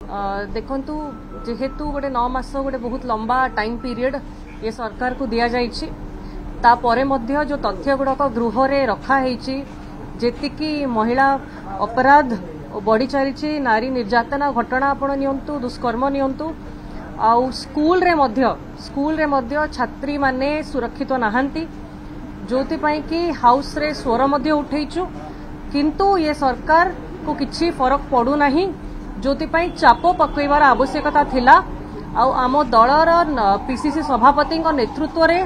देखंतु जेहेतु गोटे 9 मास गोटे बहुत लंबा टाइम पीरियड ये सरकार को दिया जाइछि तापरे मध्य जो तथ्य गुड़ाक गृह रे रखा हेछि जेतिकी महिला अपराध बढ़ी चली नारी निर्यातना घटना आपण नियंतु दुष्कर्म नियंतु आउ स्कूल रे मध्य छात्री माने सुरक्षित नाहंती जोति पई कि हाउस रे स्वर मध्य उठैछु किंतु ये सरकार को किछि फरक पड़ू नाही जोति पई चाप पकईबार आवश्यकता थिला आउ आम दलर पीसीसी सभापति नेतृत्व रे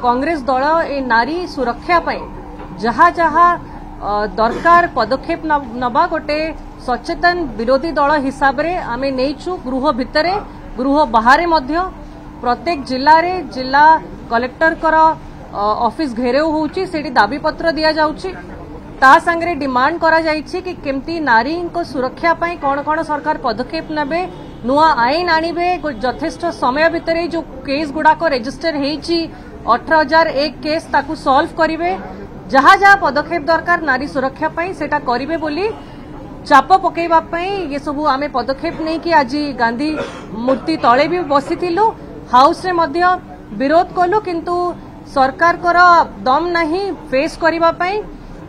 कांग्रेस दल ए नारी सुरक्षा पई जहा जहा दरकार पदक्षेप नबा गोटे सचेतन विरोधी दल हिसाब रे आमे नेइछु गृह भितरे गृह बाहर मध्य प्रत्येक जिल्ला रे जिला कलेक्टर कर ऑफिस घेरेउ होउची सेठी दाबी पत्र दिया जाउची ता संगे डिमांड करा जाइछि कि केमती नारी को सुरक्षा पाई कौन कौन सरकार पदक्षेप नेबे नुआ आईन आनिबे यथेष्ट समय भितर जो केस गुड़ाक रेजिस्टर हेइछि 18,001 केस ताकू सॉल्व करिवे जहा जहा पदक्षेप दरकार नारी सुरक्षा पाई सेटा करिवे बोली चाप पकेइबा पाई ये सब आमे पदक्षेप नै कि आज गांधी मूर्ति तळे भी बसिथिलु हाउस रे मध्य विरोध कलु किंतु सरकार कर दम नहीं फेस करिबा पाई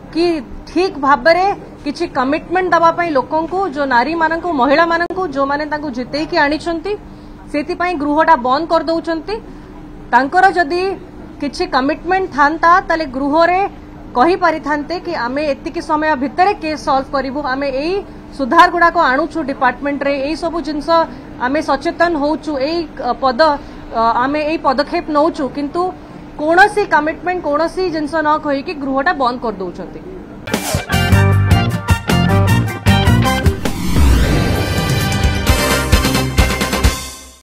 कि ठीक भाबरे किछि कमिटमेंट दबा पाई लोकन को जो नारी मानन को महिला मानन को जो माने तांको जितेई कि आनिछंती सेति पाई गृहटा बंद कर दउछंती तांकर जदी किछि कमिटमेंट थांता तले गृह रे कहि परिथांते कि आमे एतिकी समय भितरे केस सॉल्व करिवु आमे एई सुधार गुडा को आणुछु डिपार्टमेंट रे एई सब जिंस आमे सचेतन होउछु एई पद आमे एई पदक्षेप नउछु किंतु कोनोसी कमिटमेंट कोनोसी जिंस न कहि कि गृहटा बंद कर दउछंती।